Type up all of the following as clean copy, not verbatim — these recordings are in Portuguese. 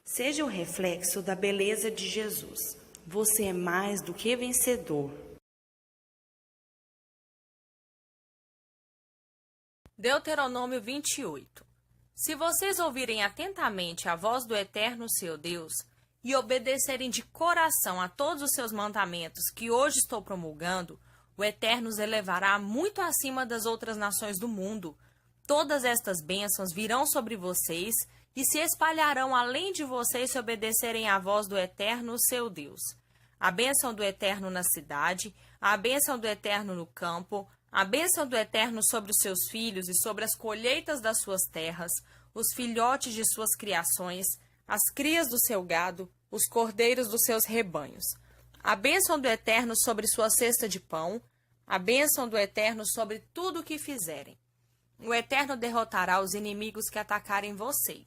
Seja o reflexo da beleza de Jesus. Você é mais do que vencedor. Deuteronômio 28. Se vocês ouvirem atentamente a voz do Eterno seu Deus e obedecerem de coração a todos os seus mandamentos que hoje estou promulgando, o Eterno os elevará muito acima das outras nações do mundo. Todas estas bênçãos virão sobre vocês e se espalharão além de vocês se obedecerem à voz do Eterno seu Deus. A bênção do Eterno na cidade, a bênção do Eterno no campo, a bênção do Eterno sobre os seus filhos e sobre as colheitas das suas terras, os filhotes de suas criações, as crias do seu gado, os cordeiros dos seus rebanhos. A bênção do Eterno sobre sua cesta de pão, a bênção do Eterno sobre tudo o que fizerem. O Eterno derrotará os inimigos que atacarem vocês.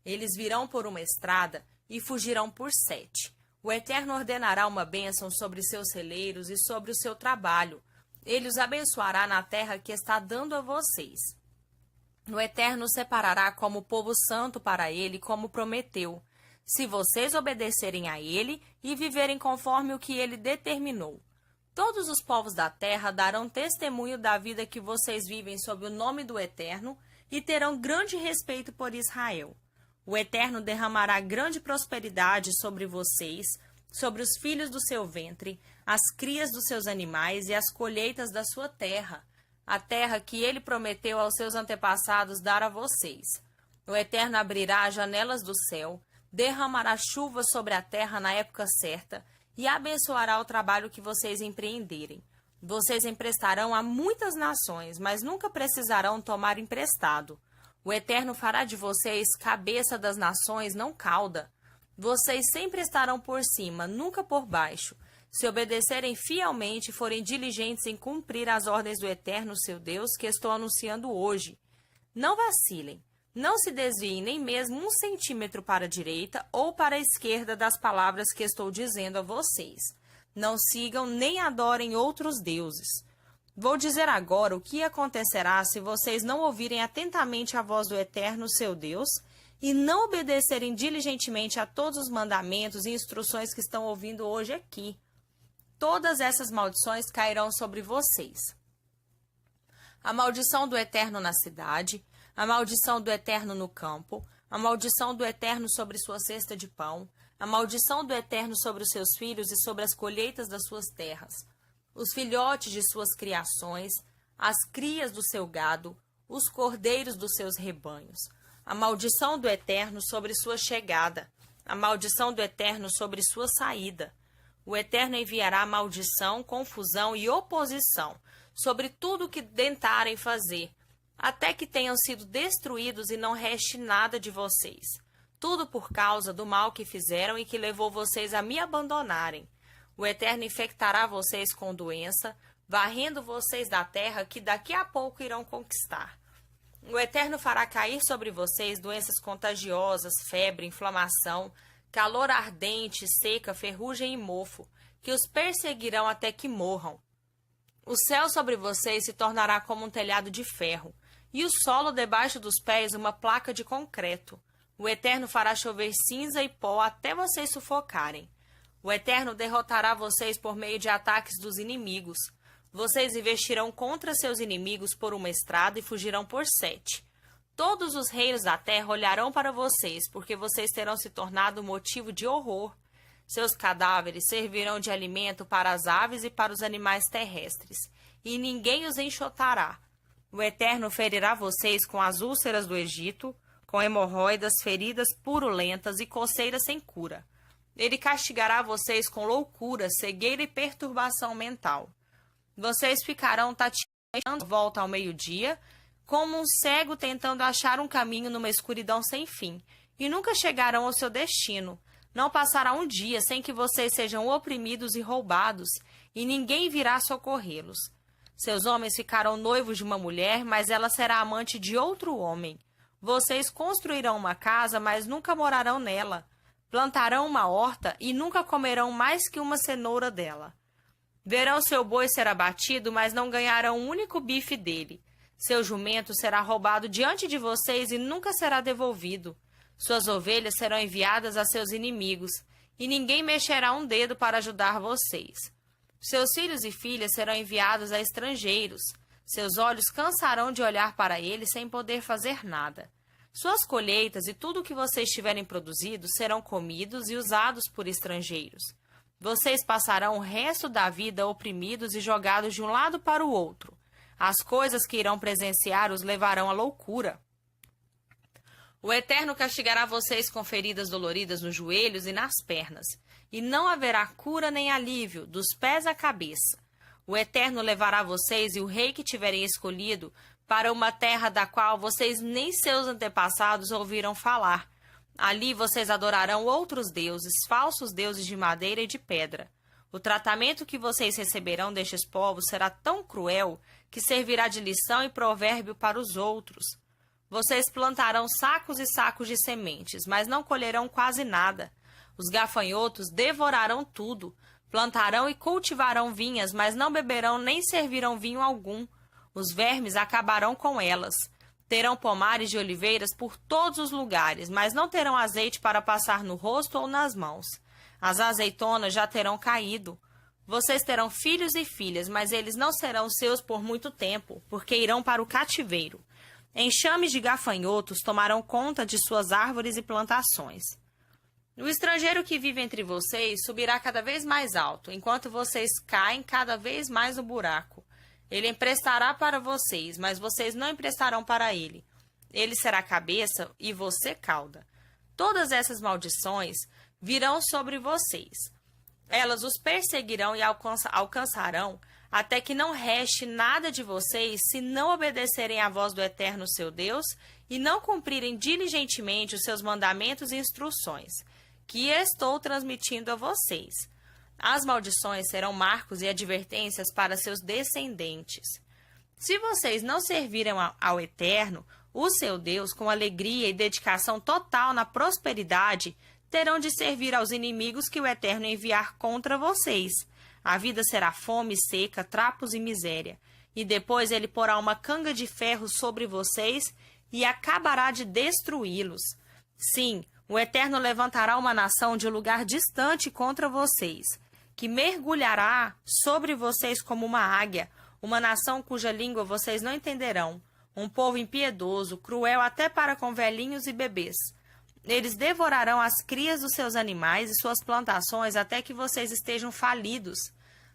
Eles virão por uma estrada e fugirão por 7. O Eterno ordenará uma bênção sobre seus celeiros e sobre o seu trabalho. Ele os abençoará na terra que está dando a vocês. O Eterno os separará como povo santo para ele, como prometeu, se vocês obedecerem a ele e viverem conforme o que ele determinou. Todos os povos da terra darão testemunho da vida que vocês vivem sob o nome do Eterno e terão grande respeito por Israel. O Eterno derramará grande prosperidade sobre vocês, sobre os filhos do seu ventre, as crias dos seus animais e as colheitas da sua terra, a terra que ele prometeu aos seus antepassados dar a vocês. O Eterno abrirá as janelas do céu, derramará chuva sobre a terra na época certa e abençoará o trabalho que vocês empreenderem. Vocês emprestarão a muitas nações, mas nunca precisarão tomar emprestado. O Eterno fará de vocês cabeça das nações, não cauda. Vocês sempre estarão por cima, nunca por baixo. Se obedecerem fielmente e forem diligentes em cumprir as ordens do Eterno, seu Deus, que estou anunciando hoje. Não vacilem. Não se desviem nem mesmo 1 centímetro para a direita ou para a esquerda das palavras que estou dizendo a vocês. Não sigam nem adorem outros deuses. Vou dizer agora o que acontecerá se vocês não ouvirem atentamente a voz do Eterno, seu Deus, e não obedecerem diligentemente a todos os mandamentos e instruções que estão ouvindo hoje aqui. Todas essas maldições cairão sobre vocês. A maldição do Eterno na cidade, a maldição do Eterno no campo, a maldição do Eterno sobre sua cesta de pão, a maldição do Eterno sobre os seus filhos e sobre as colheitas das suas terras, os filhotes de suas criações, as crias do seu gado, os cordeiros dos seus rebanhos, a maldição do Eterno sobre sua chegada, a maldição do Eterno sobre sua saída. O Eterno enviará maldição, confusão e oposição sobre tudo o que tentarem fazer, até que tenham sido destruídos e não reste nada de vocês. Tudo por causa do mal que fizeram e que levou vocês a me abandonarem. O Eterno infectará vocês com doença, varrendo vocês da terra que daqui a pouco irão conquistar. O Eterno fará cair sobre vocês doenças contagiosas, febre, inflamação, calor ardente, seca, ferrugem e mofo, que os perseguirão até que morram. O céu sobre vocês se tornará como um telhado de ferro, e o solo debaixo dos pés uma placa de concreto. O Eterno fará chover cinza e pó até vocês sufocarem. O Eterno derrotará vocês por meio de ataques dos inimigos. Vocês investirão contra seus inimigos por uma estrada e fugirão por 7. Todos os reinos da terra olharão para vocês, porque vocês terão se tornado motivo de horror. Seus cadáveres servirão de alimento para as aves e para os animais terrestres, e ninguém os enxotará. O Eterno ferirá vocês com as úlceras do Egito, com hemorroidas, feridas purulentas e coceiras sem cura. Ele castigará vocês com loucura, cegueira e perturbação mental. Vocês ficarão tateando volta ao meio-dia, como um cego tentando achar um caminho numa escuridão sem fim, e nunca chegarão ao seu destino. Não passará um dia sem que vocês sejam oprimidos e roubados, e ninguém virá socorrê-los. Seus homens ficarão noivos de uma mulher, mas ela será amante de outro homem. Vocês construirão uma casa, mas nunca morarão nela. Plantarão uma horta e nunca comerão mais que uma cenoura dela. Verão seu boi ser abatido, mas não ganharão um único bife dele. Seu jumento será roubado diante de vocês e nunca será devolvido. Suas ovelhas serão enviadas a seus inimigos, e ninguém mexerá um dedo para ajudar vocês. Seus filhos e filhas serão enviados a estrangeiros. Seus olhos cansarão de olhar para eles sem poder fazer nada. Suas colheitas e tudo o que vocês tiverem produzido serão comidos e usados por estrangeiros. Vocês passarão o resto da vida oprimidos e jogados de um lado para o outro. As coisas que irão presenciar os levarão à loucura. O Eterno castigará vocês com feridas doloridas nos joelhos e nas pernas, e não haverá cura nem alívio, dos pés à cabeça. O Eterno levará vocês e o rei que tiverem escolhido para uma terra da qual vocês nem seus antepassados ouviram falar. Ali vocês adorarão outros deuses, falsos deuses de madeira e de pedra. O tratamento que vocês receberão destes povos será tão cruel que servirá de lição e provérbio para os outros. Vocês plantarão sacos e sacos de sementes, mas não colherão quase nada. Os gafanhotos devorarão tudo. Plantarão e cultivarão vinhas, mas não beberão nem servirão vinho algum. Os vermes acabarão com elas. Terão pomares de oliveiras por todos os lugares, mas não terão azeite para passar no rosto ou nas mãos. As azeitonas já terão caído. Vocês terão filhos e filhas, mas eles não serão seus por muito tempo, porque irão para o cativeiro. Enxames de gafanhotos tomarão conta de suas árvores e plantações. O estrangeiro que vive entre vocês subirá cada vez mais alto, enquanto vocês caem cada vez mais no buraco. Ele emprestará para vocês, mas vocês não emprestarão para ele. Ele será cabeça e você cauda. Todas essas maldições virão sobre vocês. Elas os perseguirão e alcançarão até que não reste nada de vocês se não obedecerem à voz do Eterno seu Deus e não cumprirem diligentemente os seus mandamentos e instruções, que estou transmitindo a vocês. As maldições serão marcos e advertências para seus descendentes. Se vocês não servirem ao Eterno, o seu Deus, com alegria e dedicação total na prosperidade, terão de servir aos inimigos que o Eterno enviar contra vocês. A vida será fome, seca, trapos e miséria. E depois ele porá uma canga de ferro sobre vocês e acabará de destruí-los. Sim, o Eterno levantará uma nação de um lugar distante contra vocês, que mergulhará sobre vocês como uma águia, uma nação cuja língua vocês não entenderão, um povo impiedoso, cruel até para com velhinhos e bebês. Eles devorarão as crias dos seus animais e suas plantações até que vocês estejam falidos.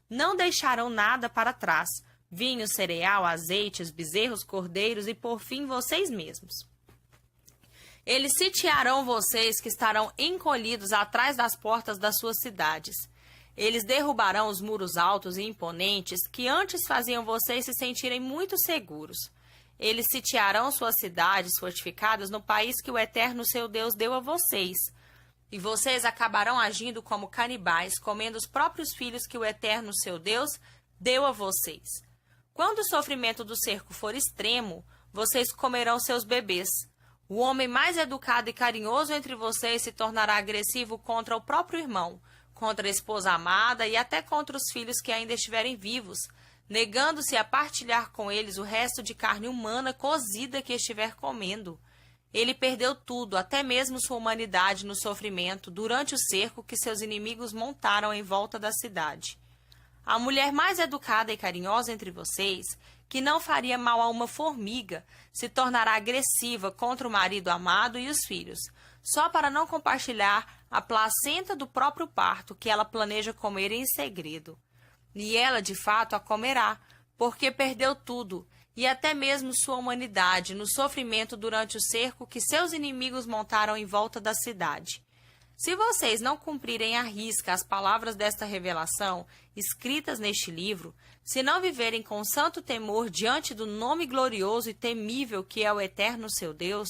Não deixarão nada para trás, vinho, cereal, azeites, bezerros, cordeiros e, por fim, vocês mesmos. Eles sitiarão vocês que estarão encolhidos atrás das portas das suas cidades. Eles derrubarão os muros altos e imponentes que antes faziam vocês se sentirem muito seguros. Eles sitiarão suas cidades fortificadas no país que o Eterno seu Deus deu a vocês. E vocês acabarão agindo como canibais, comendo os próprios filhos que o Eterno seu Deus deu a vocês. Quando o sofrimento do cerco for extremo, vocês comerão seus bebês. O homem mais educado e carinhoso entre vocês se tornará agressivo contra o próprio irmão, contra a esposa amada e até contra os filhos que ainda estiverem vivos, negando-se a partilhar com eles o resto de carne humana cozida que estiver comendo. Ele perdeu tudo, até mesmo sua humanidade no sofrimento, durante o cerco que seus inimigos montaram em volta da cidade. A mulher mais educada e carinhosa entre vocês, que não faria mal a uma formiga, se tornará agressiva contra o marido amado e os filhos, só para não compartilhar a placenta do próprio parto que ela planeja comer em segredo. E ela, de fato, a comerá, porque perdeu tudo, e até mesmo sua humanidade, no sofrimento durante o cerco que seus inimigos montaram em volta da cidade. Se vocês não cumprirem à risca as palavras desta revelação, escritas neste livro, se não viverem com santo temor diante do nome glorioso e temível que é o Eterno seu Deus,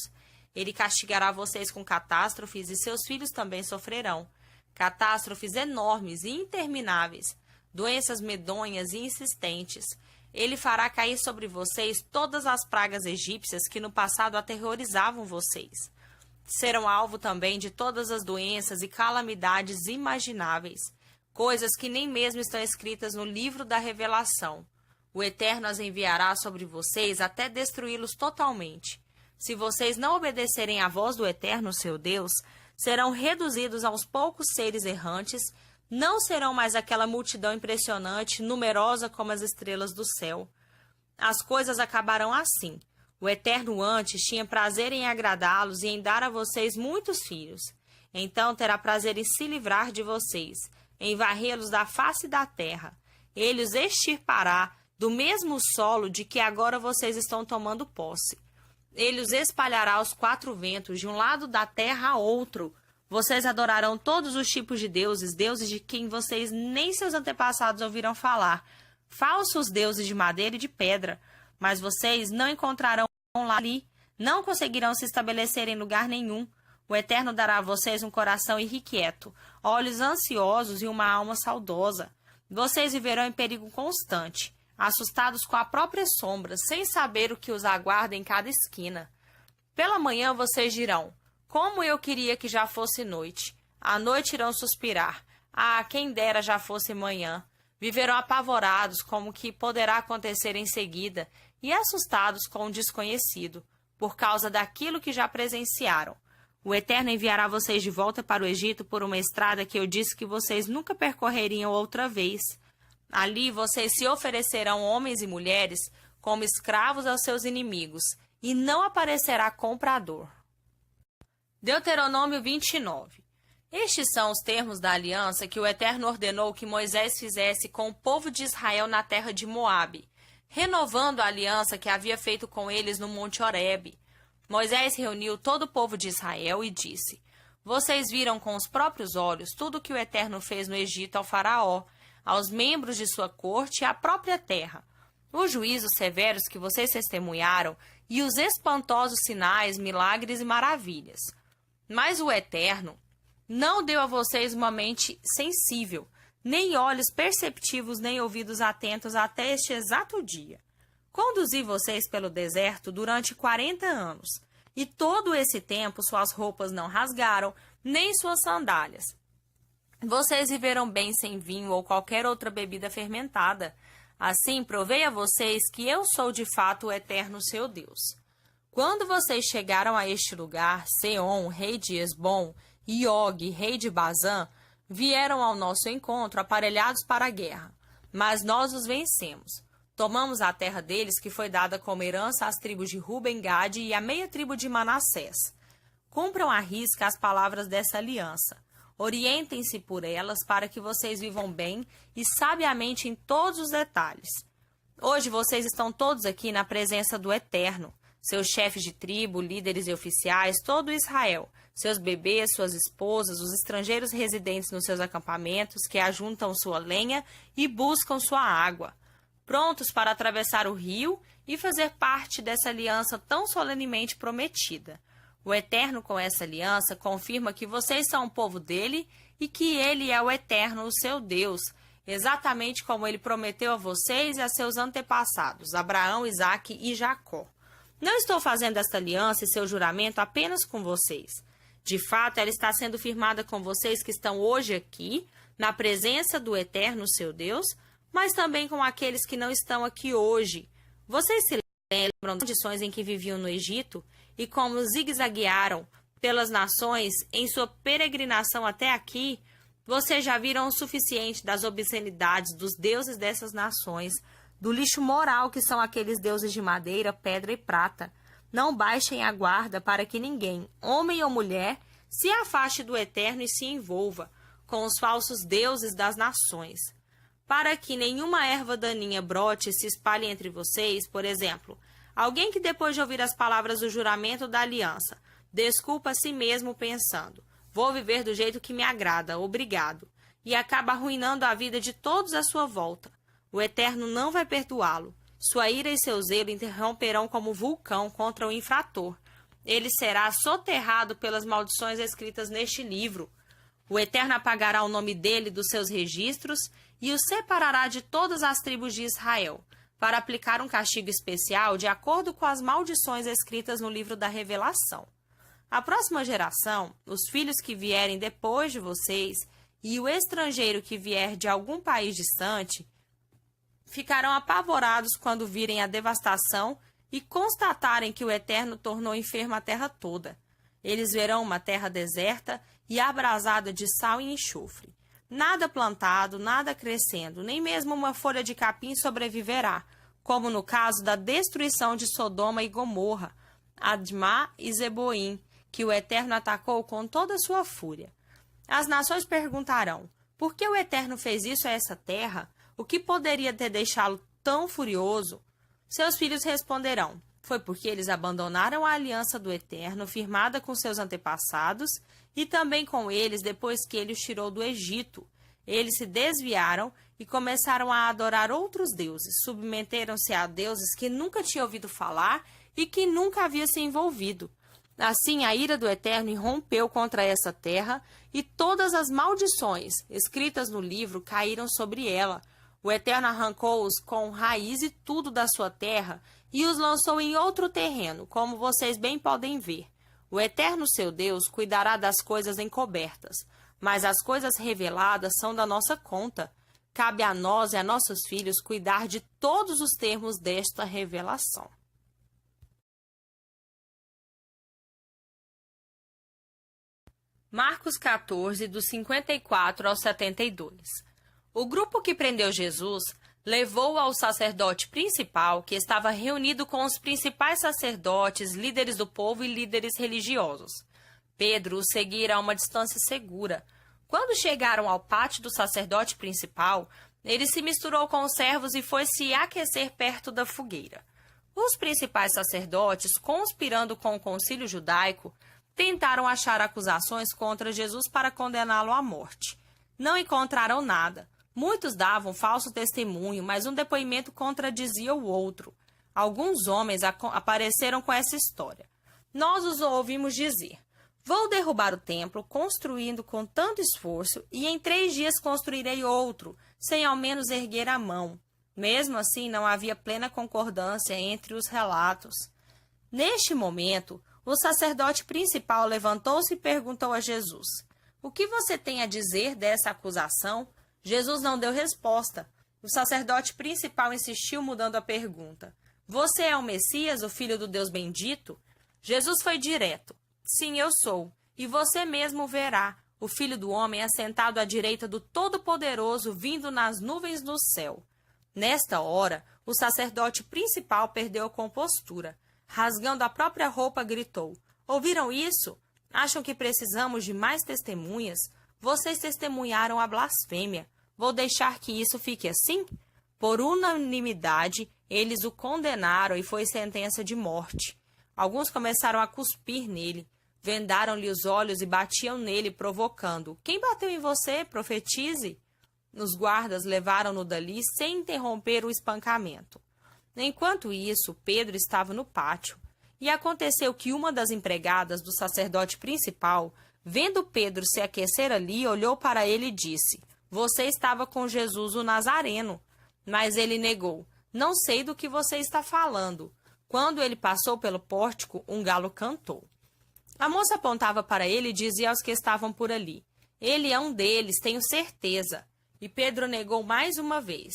ele castigará vocês com catástrofes e seus filhos também sofrerão. Catástrofes enormes e intermináveis, doenças medonhas e insistentes. Ele fará cair sobre vocês todas as pragas egípcias que no passado aterrorizavam vocês. Serão alvo também de todas as doenças e calamidades imagináveis, coisas que nem mesmo estão escritas no livro da Revelação. O Eterno as enviará sobre vocês até destruí-los totalmente. se vocês não obedecerem à voz do Eterno, seu Deus, serão reduzidos aos poucos seres errantes, não serão mais aquela multidão impressionante, numerosa como as estrelas do céu. As coisas acabarão assim. O Eterno antes tinha prazer em agradá-los e em dar a vocês muitos filhos. Então terá prazer em se livrar de vocês, em varrê-los da face da terra. Ele os extirpará do mesmo solo de que agora vocês estão tomando posse. Ele os espalhará aos quatro ventos, de um lado da terra a outro. Vocês adorarão todos os tipos de deuses, deuses de quem vocês nem seus antepassados ouviram falar, falsos deuses de madeira e de pedra. Mas vocês não encontrarão lá ali, não conseguirão se estabelecer em lugar nenhum. O Eterno dará a vocês um coração irrequieto, olhos ansiosos e uma alma saudosa. Vocês viverão em perigo constante, assustados com a própria sombra, sem saber o que os aguarda em cada esquina. Pela manhã vocês dirão: como eu queria que já fosse noite. À noite irão suspirar: ah, quem dera já fosse manhã. Viverão apavorados como o que poderá acontecer em seguida e assustados com o desconhecido, por causa daquilo que já presenciaram. O Eterno enviará vocês de volta para o Egito por uma estrada que eu disse que vocês nunca percorreriam outra vez. Ali vocês se oferecerão homens e mulheres como escravos aos seus inimigos, e não aparecerá comprador. Deuteronômio 29. Estes são os termos da aliança que o Eterno ordenou que Moisés fizesse com o povo de Israel na terra de Moabe, renovando a aliança que havia feito com eles no Monte Horebe. Moisés reuniu todo o povo de Israel e disse: vocês viram com os próprios olhos tudo o que o Eterno fez no Egito ao faraó, aos membros de sua corte e à própria terra. Os juízos severos que vocês testemunharam e os espantosos sinais, milagres e maravilhas. Mas o Eterno não deu a vocês uma mente sensível, nem olhos perceptivos, nem ouvidos atentos até este exato dia. Conduzi vocês pelo deserto durante 40 anos, e todo esse tempo suas roupas não rasgaram, nem suas sandálias. Vocês viveram bem sem vinho ou qualquer outra bebida fermentada. Assim, provei a vocês que eu sou de fato o Eterno seu Deus. Quando vocês chegaram a este lugar, Seom, rei de Esbom, e Og, rei de Bazã, vieram ao nosso encontro aparelhados para a guerra. Mas nós os vencemos. Tomamos a terra deles, que foi dada como herança às tribos de Ruben, Gade e à meia tribo de Manassés. Cumpram à risca as palavras dessa aliança. Orientem-se por elas para que vocês vivam bem e sabiamente em todos os detalhes. Hoje vocês estão todos aqui na presença do Eterno, seus chefes de tribo, líderes e oficiais, todo Israel, seus bebês, suas esposas, os estrangeiros residentes nos seus acampamentos, que ajuntam sua lenha e buscam sua água, prontos para atravessar o rio e fazer parte dessa aliança tão solenemente prometida. O Eterno, com essa aliança, confirma que vocês são o povo dele e que ele é o Eterno, o seu Deus, exatamente como ele prometeu a vocês e a seus antepassados, Abraão, Isaque e Jacó. Não estou fazendo esta aliança e seu juramento apenas com vocês. De fato, ela está sendo firmada com vocês que estão hoje aqui, na presença do Eterno, seu Deus, mas também com aqueles que não estão aqui hoje. Vocês se lembram das condições em que viviam no Egito e como zigue-zaguearam pelas nações em sua peregrinação até aqui? Vocês já viram o suficiente das obscenidades dos deuses dessas nações, do lixo moral que são aqueles deuses de madeira, pedra e prata. Não baixem a guarda para que ninguém, homem ou mulher, se afaste do Eterno e se envolva com os falsos deuses das nações. Para que nenhuma erva daninha brote e se espalhe entre vocês, por exemplo, alguém que depois de ouvir as palavras do juramento da aliança, desculpa a si mesmo pensando: vou viver do jeito que me agrada, obrigado, e acaba arruinando a vida de todos à sua volta. O Eterno não vai perdoá-lo. Sua ira e seu zelo interromperão como vulcão contra o infrator. Ele será soterrado pelas maldições escritas neste livro. O Eterno apagará o nome dele dos seus registros e o separará de todas as tribos de Israel, para aplicar um castigo especial de acordo com as maldições escritas no livro da Revelação. A próxima geração, os filhos que vierem depois de vocês e o estrangeiro que vier de algum país distante, ficarão apavorados quando virem a devastação e constatarem que o Eterno tornou enferma a terra toda. Eles verão uma terra deserta e abrasada de sal e enxofre. Nada plantado, nada crescendo, nem mesmo uma folha de capim sobreviverá, como no caso da destruição de Sodoma e Gomorra, Admá e Zeboim, que o Eterno atacou com toda a sua fúria. As nações perguntarão, por que o Eterno fez isso a essa terra? O que poderia ter deixá-lo tão furioso? Seus filhos responderão, foi porque eles abandonaram a aliança do Eterno firmada com seus antepassados e também com eles depois que ele os tirou do Egito. Eles se desviaram e começaram a adorar outros deuses, submeteram-se a deuses que nunca tinham ouvido falar e que nunca havia se envolvido. Assim, a ira do Eterno irrompeu contra essa terra e todas as maldições escritas no livro caíram sobre ela. O Eterno arrancou-os com raiz e tudo da sua terra e os lançou em outro terreno, como vocês bem podem ver. O Eterno, seu Deus, cuidará das coisas encobertas, mas as coisas reveladas são da nossa conta. Cabe a nós e a nossos filhos cuidar de todos os termos desta revelação. Marcos 14, dos 54 ao 72. O grupo que prendeu Jesus levou-o ao sacerdote principal, que estava reunido com os principais sacerdotes, líderes do povo e líderes religiosos. Pedro o seguira a uma distância segura. Quando chegaram ao pátio do sacerdote principal, ele se misturou com os servos e foi se aquecer perto da fogueira. Os principais sacerdotes, conspirando com o concílio judaico, tentaram achar acusações contra Jesus para condená-lo à morte. Não encontraram nada. Muitos davam falso testemunho, mas um depoimento contradizia o outro. Alguns homens apareceram com essa história. Nós os ouvimos dizer, vou derrubar o templo, construindo com tanto esforço, e em 3 dias construirei outro, sem ao menos erguer a mão. Mesmo assim, não havia plena concordância entre os relatos. Neste momento, o sacerdote principal levantou-se e perguntou a Jesus, o que você tem a dizer dessa acusação? Jesus não deu resposta. O sacerdote principal insistiu, mudando a pergunta. Você é o Messias, o Filho do Deus bendito? Jesus foi direto. Sim, eu sou. E você mesmo verá o Filho do Homem assentado à direita do Todo-Poderoso, vindo nas nuvens do céu. Nesta hora, o sacerdote principal perdeu a compostura. Rasgando a própria roupa, gritou, ouviram isso? Acham que precisamos de mais testemunhas? Vocês testemunharam a blasfêmia. Vou deixar que isso fique assim? Por unanimidade, eles o condenaram e foi sentença de morte. Alguns começaram a cuspir nele, vendaram-lhe os olhos e batiam nele, provocando. Quem bateu em você? Profetize! Os guardas levaram-no dali sem interromper o espancamento. Enquanto isso, Pedro estava no pátio. E aconteceu que uma das empregadas do sacerdote principal, vendo Pedro se aquecer ali, olhou para ele e disse, você estava com Jesus o Nazareno. Mas ele negou, não sei do que você está falando. Quando ele passou pelo pórtico, um galo cantou. A moça apontava para ele e dizia aos que estavam por ali, ele é um deles, tenho certeza. E Pedro negou mais uma vez.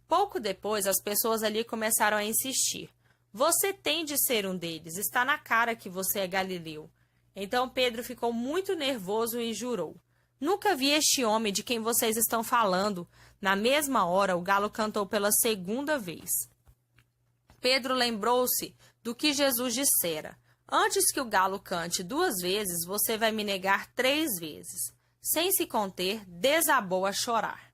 Pouco depois, as pessoas ali começaram a insistir. Você tem de ser um deles, está na cara que você é galileu. Então Pedro ficou muito nervoso e jurou, nunca vi este homem de quem vocês estão falando. Na mesma hora, o galo cantou pela 2ª vez. Pedro lembrou-se do que Jesus dissera, antes que o galo cante 2 vezes, você vai me negar 3 vezes. Sem se conter, desabou a chorar.